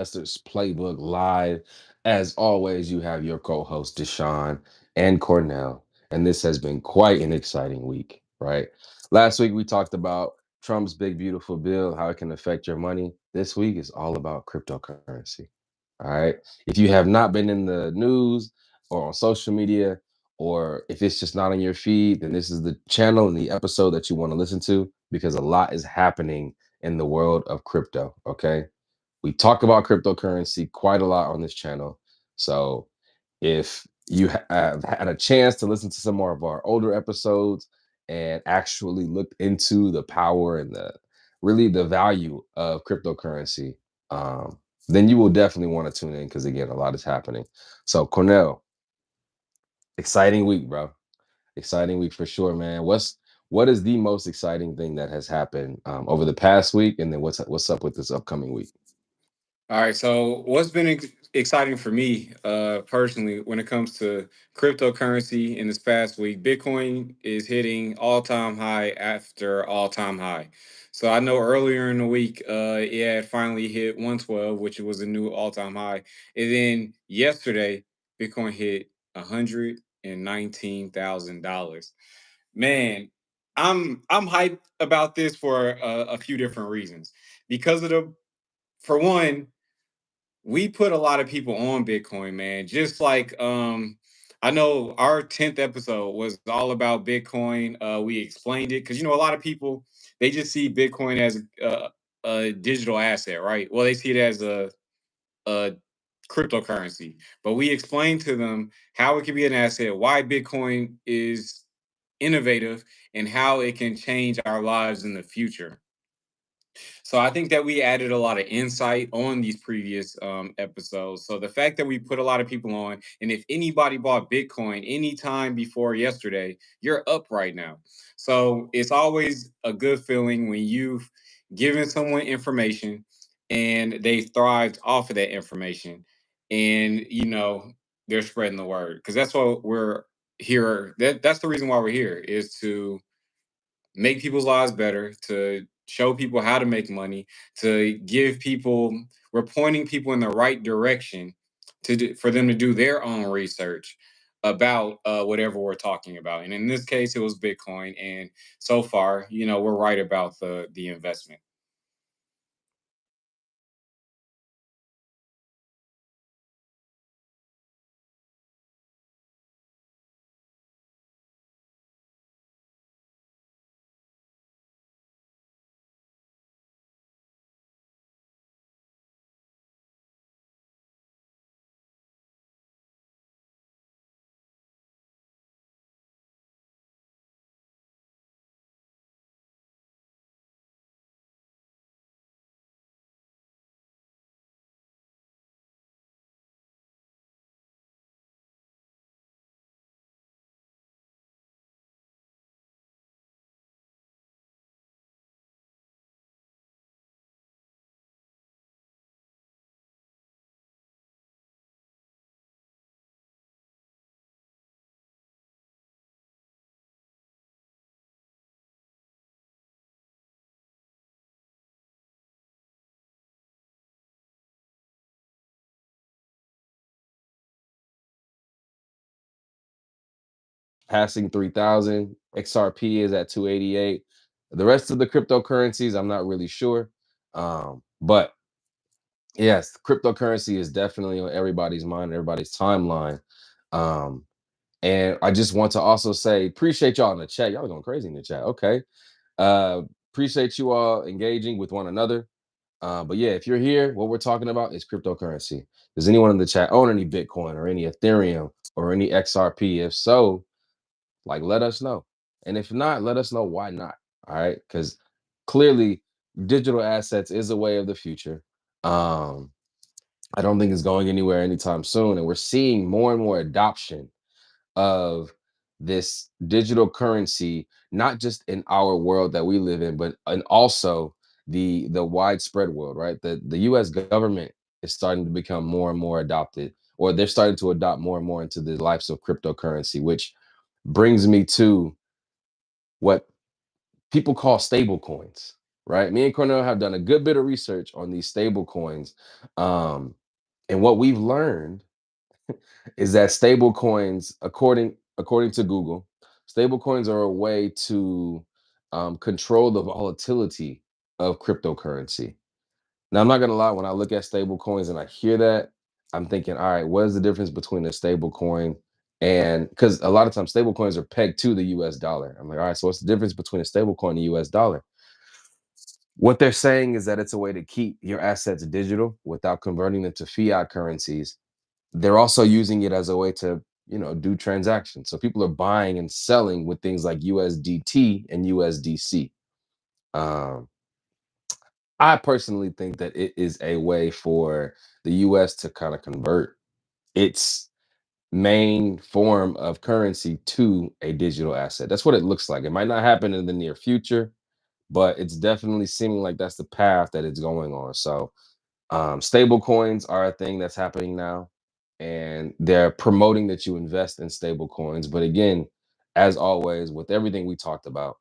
Investors Playbook live. As always, you have your co-host Deshaun and Cornell, and this has been quite an exciting week, right? Last week we talked about Trump's big beautiful bill, how it can affect your money. This week is all about cryptocurrency. All right. If you have not been in the news or on social media, or if it's just not on your feed, then this is the channel and the episode that you want to listen to because a lot is happening in the world of crypto. Okay. We talk about cryptocurrency quite a lot on this channel. So if you have had a chance to listen to some more of our older episodes and actually looked into the power and the really the value of cryptocurrency, um, then you will definitely want to tune in because again, a lot is happening. So Cornell, exciting week, bro. Exciting week for sure, man. What is the most exciting thing that has happened over the past week, and then what's up with this upcoming week? All right. So, what's been exciting for me personally when it comes to cryptocurrency in this past week? Bitcoin is hitting all time high after all time high. So, I know earlier in the week, it had finally hit 112, which was a new all time high. And then yesterday, Bitcoin hit $119,000. Man, I'm hyped about this for a few different reasons. Because of the, for one, we put a lot of people on Bitcoin, man. Just like I know our 10th episode was all about Bitcoin. We explained it because a lot of people they just see Bitcoin as a digital asset, right? Well, they see it as a cryptocurrency, but we explained to them how it can be an asset, why Bitcoin is innovative, and how it can change our lives in the future. So I think that we added a lot of insight on these previous episodes. So the fact that we put a lot of people on, and if anybody bought Bitcoin anytime before yesterday, you're up right now. So it's always a good feeling when you've given someone information and they thrived off of that information, and they're spreading the word because that's what we're here. That's the reason why we're here is to make people's lives better, to show people how to make money, to give people, we're pointing people in the right direction for them to do their own research about whatever we're talking about. And in this case, it was Bitcoin. And so far, we're right about the investment. Passing 3,000. XRP is at 288. The rest of the cryptocurrencies, I'm not really sure. But yes, cryptocurrency is definitely on everybody's mind, everybody's timeline. Um, and I just want to also say, appreciate y'all in the chat. Y'all are going crazy in the chat. Okay. Uh, appreciate you all engaging with one another. But yeah, if you're here, what we're talking about is cryptocurrency. Does anyone in the chat own any Bitcoin or any Ethereum or any XRP? If so, like, let us know. And if not, let us know why not. All right. Because clearly, digital assets is a way of the future. Um, I don't think it's going anywhere anytime soon. And we're seeing more and more adoption of this digital currency, not just in our world that we live in, but and also the widespread world, right? The US government is starting to become more and more adopted, or they're starting to adopt more and more into the lives of cryptocurrency, which brings me to what people call stable coins. right? Me and Cornell have done a good bit of research on these stable coins. Um, and what we've learned is that stable coins, according to Google, stable coins are a way to control the volatility of cryptocurrency. Now, I'm not gonna lie, when I look at stable coins and I hear that, I'm thinking, all right, what is the difference between a stable coin and because a lot of times stable coins are pegged to the US dollar. I'm like, all right, so what's the difference between a stable coin and the US dollar? What they're saying is that it's a way to keep your assets digital without converting them to fiat currencies. They're also using it as a way to, do transactions. So people are buying and selling with things like USDT and USDC. Um, I personally think that it is a way for the US to kind of convert its main form of currency to a digital asset. That's what it looks like. It might not happen in the near future, but it's definitely seeming like that's the path that it's going on. So stable coins are a thing that's happening now, and they're promoting that you invest in stable coins. But again, as always, with everything we talked about,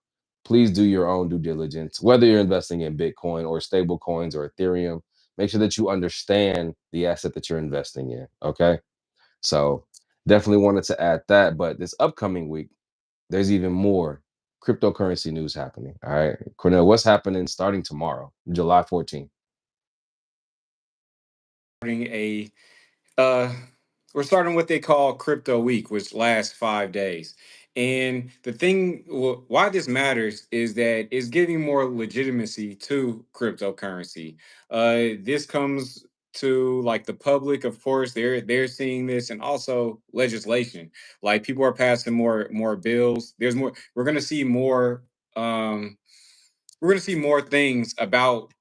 please do your own due diligence. Whether you're investing in Bitcoin or stable coins or Ethereum, make sure that you understand the asset that you're investing in. Okay. So definitely wanted to add that. But this upcoming week, there's even more cryptocurrency news happening. All right. Cornell, what's happening starting tomorrow, July 14th? A uh we're starting what they call crypto week, which lasts 5 days. And the thing why this matters is that it's giving more legitimacy to cryptocurrency. This comes to like the public, of course, they're seeing this, and also legislation. Like people are passing more bills. There's more, um we're gonna see more things about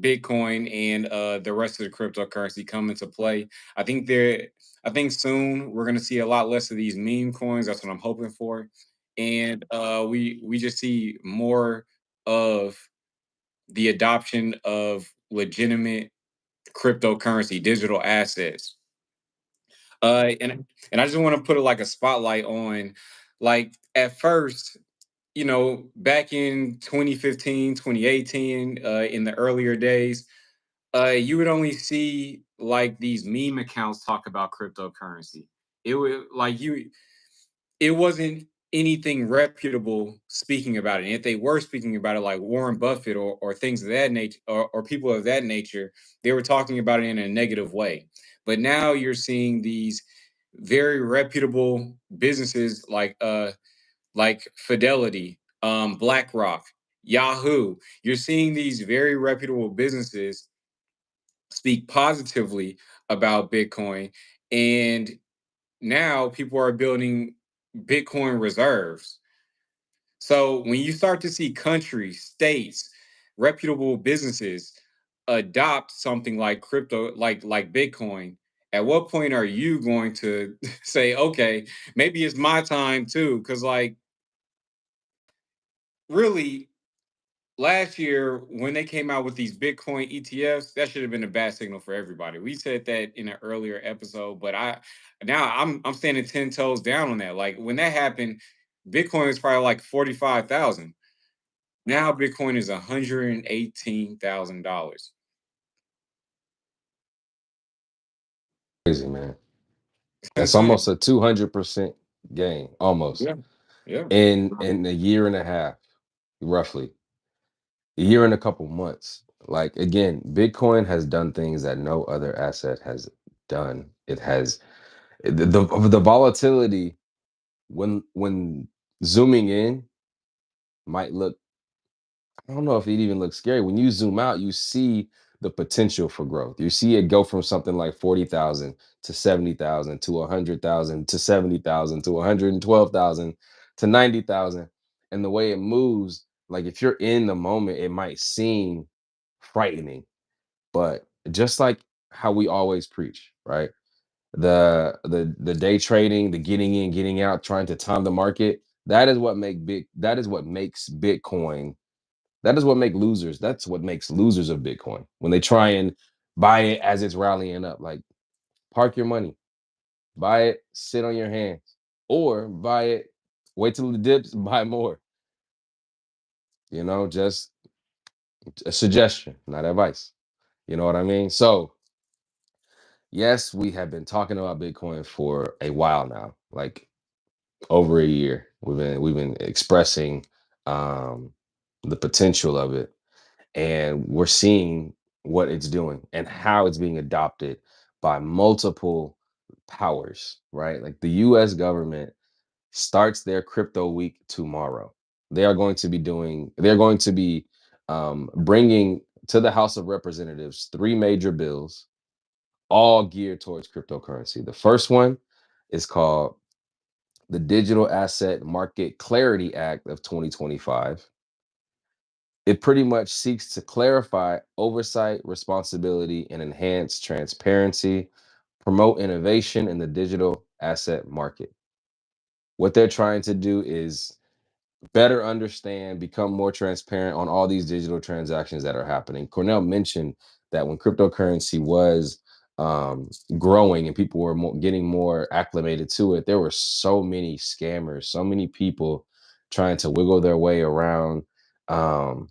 Bitcoin and the rest of the cryptocurrency come into play. I think there, I think soon we're gonna see a lot less of these meme coins. That's what I'm hoping for, and we just see more of the adoption of legitimate cryptocurrency, digital assets. And I just want to put like a spotlight on, like at first, back in 2015, 2018, in the earlier days, you would only see like these meme accounts talk about cryptocurrency. It would like you it wasn't anything reputable speaking about it. And if they were speaking about it, like Warren Buffett or things of that nature, or people of that nature, they were talking about it in a negative way. But now you're seeing these very reputable businesses like Fidelity, BlackRock, Yahoo. You're seeing these very reputable businesses speak positively about Bitcoin. And now people are building Bitcoin reserves. So when you start to see countries, states, reputable businesses adopt something like crypto, like Bitcoin, at what point are you going to say, okay, maybe it's my time too? Because like really, last year when they came out with these Bitcoin ETFs, that should have been a bad signal for everybody. We said that in an earlier episode, but I'm standing 10 toes down on that. Like when that happened, Bitcoin was probably like 45,000. Now Bitcoin is $118,000. Crazy, man. It's That's insane. almost a 200% gain, almost Yeah. Yeah. in a year and a half, roughly a year and a couple months. Like again, Bitcoin has done things that no other asset has done. It has the volatility when zooming in might look, I don't know if it even looks scary. When you zoom out, you see the potential for growth. You see it go from something like 40,000 to 70,000 to 100,000 to 70,000 to 112,000 to 90,000. And the way it moves, like if you're in the moment, it might seem frightening, but just like how we always preach, right? The day trading, the getting in, getting out, trying to time the market, that is what makes Bitcoin, that is what make losers. That's what makes losers of Bitcoin. When they try and buy it as it's rallying up, like park your money, buy it, sit on your hands, or buy it, wait till the dips, buy more. Just a suggestion, not advice. You know what I mean? So, yes, we have been talking about Bitcoin for a while now, like over a year. We've been expressing um, the potential of it, and we're seeing what it's doing and how it's being adopted by multiple powers. Right, like the U.S. government starts their crypto week tomorrow. They are going to be doing. They're going to be bringing to the House of Representatives three major bills, all geared towards cryptocurrency. The first one is called the Digital Asset Market Clarity Act of 2025. It pretty much seeks to clarify oversight, responsibility, and enhance transparency, promote innovation in the digital asset market. What they're trying to do is better understand, become more transparent on all these digital transactions that are happening. Cornell mentioned that when cryptocurrency was um, growing and people were getting more acclimated to it, there were so many scammers, so many people trying to wiggle their way around, um,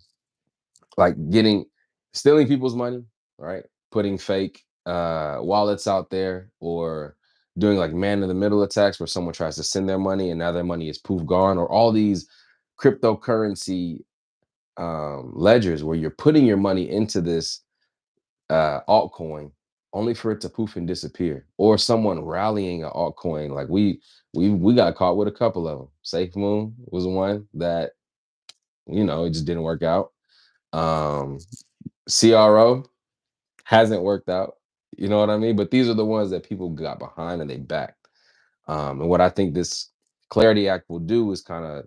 like getting stealing people's money, right? Putting fake wallets out there, or doing like man in the middle attacks where someone tries to send their money and now their money is poof gone, or all these cryptocurrency ledgers where you're putting your money into this altcoin only for it to poof and disappear, or someone rallying an altcoin. Like we got caught with a couple of them. Safe Moon was one that, it just didn't work out. um CRO hasn't worked out. You know what I mean? But these are the ones that people got behind and they backed. And what I think this Clarity Act will do is kind of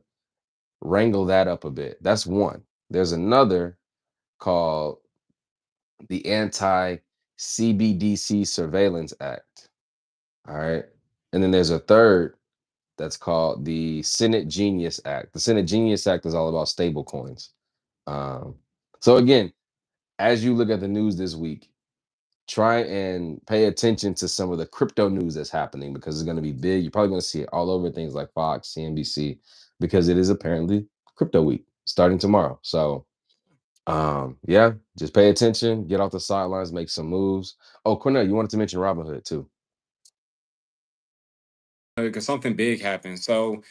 wrangle that up a bit. That's one. There's another called the Anti CBDC Surveillance Act. All right. And then there's a third that's called the Senate Genius Act. The Senate Genius Act is all about stable coins. Um, so, again, as you look at the news this week, try and pay attention to some of the crypto news that's happening, because it's going to be big. You're probably going to see it all over things like Fox, CNBC, because it is apparently crypto week starting tomorrow. So, yeah, just pay attention, get off the sidelines, make some moves. Oh, Cornell, you wanted to mention Robinhood too. Because something big happened. So,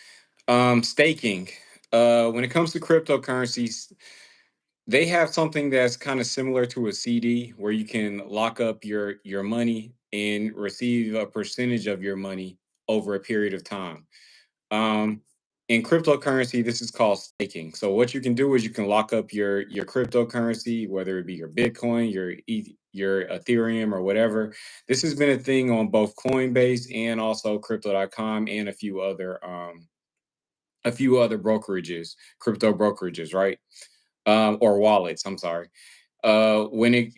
staking. When it comes to cryptocurrencies, they have something that's kind of similar to a CD where you can lock up your money and receive a percentage of your money over a period of time. Um, in cryptocurrency, this is called staking. So what you can do is you can lock up your cryptocurrency, whether it be your Bitcoin, your Ethereum, or whatever. This has been a thing on both Coinbase and also Crypto.com and a few other brokerages, crypto brokerages, right? Or wallets. I'm sorry. When it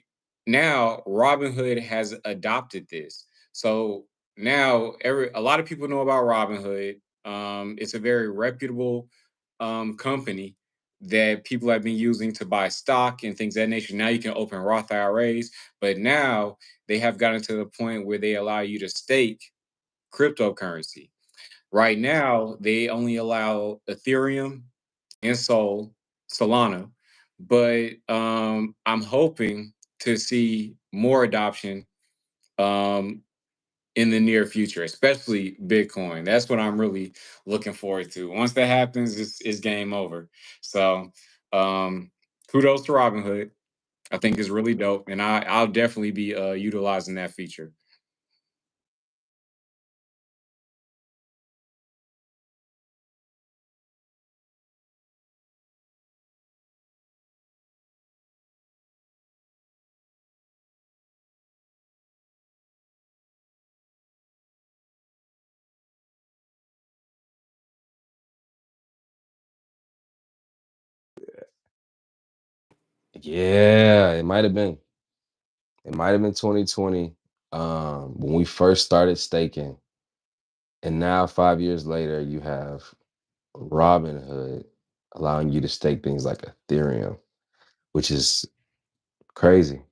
Now Robinhood has adopted this. So now every a lot of people know about Robinhood. It's a very reputable company that people have been using to buy stock and things of that nature. Now you can open Roth IRAs, but now they have gotten to the point where they allow you to stake cryptocurrency. Right now, they only allow Ethereum and Solana, but I'm hoping to see more adoption um, in the near future, especially Bitcoin. That's what I'm really looking forward to. Once that happens, it's game over. So, um, kudos to Robinhood. I think it's really dope, and I'll definitely be utilizing that feature. Yeah, it might have been. It might have been 2020, when we first started staking. And now 5 years later, you have Robinhood allowing you to stake things like Ethereum, which is crazy.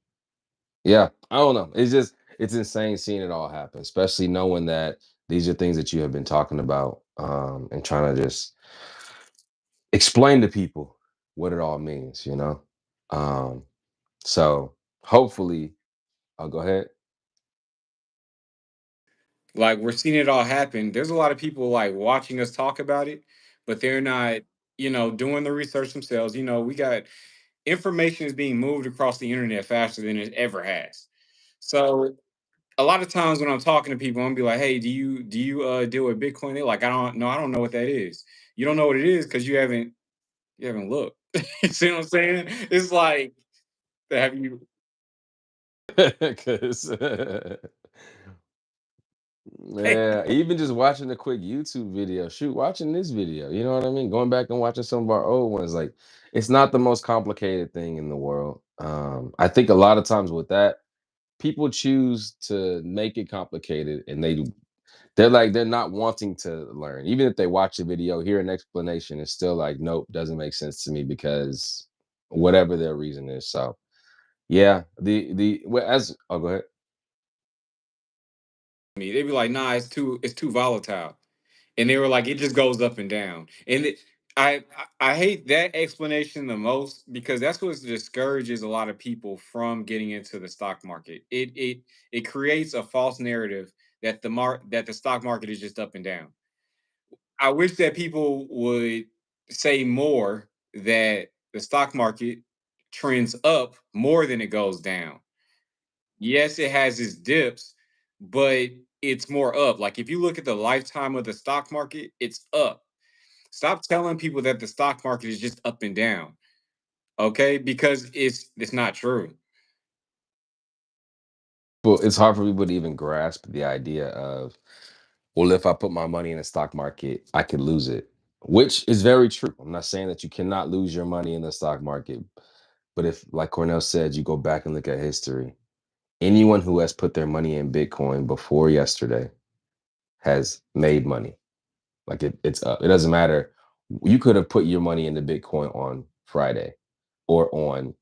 Yeah, I don't know. It's insane seeing it all happen, especially knowing that these are things that you have been talking about, and trying to just explain to people what it all means. Um, so hopefully, I'll go ahead. Like we're seeing it all happen. There's a lot of people like watching us talk about it, but they're not, doing the research themselves. We got information is being moved across the internet faster than it ever has. So a lot of times when I'm talking to people, I'm gonna be like, "Hey, do you deal with Bitcoin?" They're like, I don't know what that is." You don't know what it is because you haven't looked. You see what I'm saying? It's like, have you? 'Cause yeah, even just watching a quick YouTube video, shoot, watching this video, you know what I mean? Going back and watching some of our old ones, like it's not the most complicated thing in the world. I think a lot of times with that, people choose to make it complicated and they're not wanting to learn. Even if they watch a video, hear an explanation, it's still like, nope, doesn't make sense to me because whatever their reason is. So yeah, the well, as oh go ahead. Me? They'd be like, "Nah, it's too volatile." And they were like, "It just goes up and down." And I hate that explanation the most because that's what discourages a lot of people from getting into the stock market. It creates a false narrative that the stock market is just up and down. I wish that people would say more that the stock market trends up more than it goes down. Yes, it has its dips, but it's more up. Like if you look at the lifetime of the stock market, it's up. Stop telling people that the stock market is just up and down, okay? Because it's not true. Well, it's hard for people to even grasp the idea of, well, if I put my money in the stock market, I could lose it, which is very true. I'm not saying that you cannot lose your money in the stock market, but if, like Cornell said, you go back and look at history, anyone who has put their money in Bitcoin before yesterday has made money. Like it's up. It doesn't matter. You could have put your money into Bitcoin on Friday or on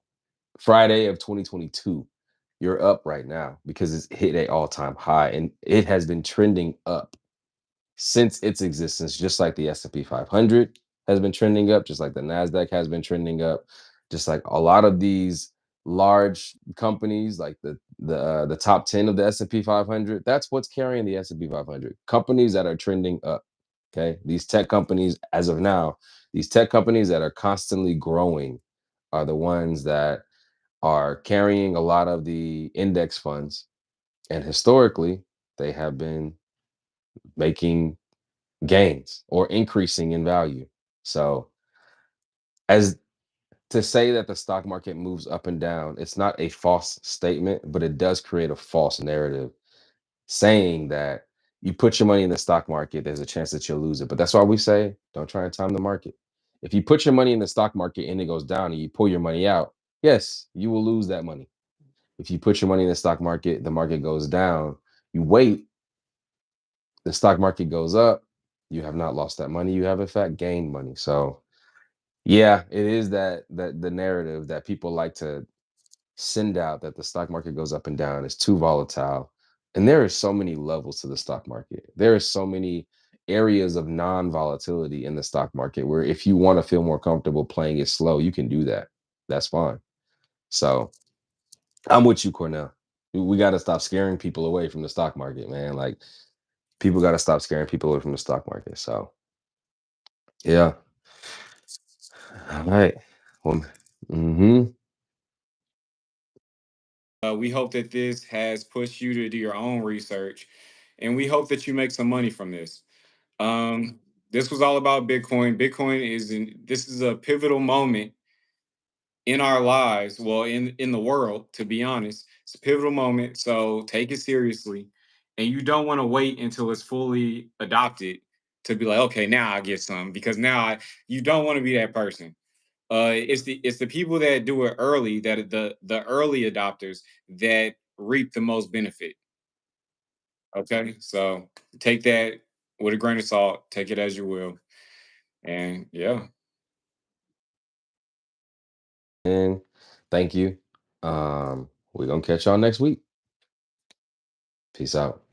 Friday of 2022. You're up right now because it's hit a all-time high and it has been trending up since its existence, just like the S&P 500 has been trending up, just like the Nasdaq has been trending up, just like a lot of these large companies, like the top 10 of the S&P 500. That's what's carrying the S&P 500. Companies that are trending up. Okay, these tech companies, as of now, these tech companies that are constantly growing are the ones that are carrying a lot of the index funds, and historically, they have been making gains or increasing in value. So, as to say that the stock market moves up and down, it's not a false statement, but it does create a false narrative saying that you put your money in the stock market, there's a chance that you'll lose it. But that's why we say don't try and time the market. If you put your money in the stock market and it goes down and you pull your money out, yes, you will lose that money. If you put your money in the stock market, the market goes down, you wait, the stock market goes up, you have not lost that money. You have in fact gained money. So yeah, it is that the narrative that people like to send out that the stock market goes up and down. It's too volatile. And there are so many levels to the stock market. There are so many areas of non-volatility in the stock market where if you want to feel more comfortable playing it slow, you can do that. That's fine. So I'm with you, Cornell. We got to stop scaring people away from the stock market, man. Like people got to stop scaring people away from the stock market. So yeah. All right. Well, mm-hmm. We hope that this has pushed you to do your own research, and we hope that you make some money from this. This was all about Bitcoin. This is a pivotal moment in our lives, well, in the world, to be honest. It's a pivotal moment, so take it seriously. And you don't want to wait until it's fully adopted to be like, okay, now I get some, because you don't want to be that person. It's the people that do it early, that are the early adopters, that reap the most benefit. Okay, so take that with a grain of salt, take it as you will, and yeah. And thank you. We're gonna catch y'all next week. Peace out.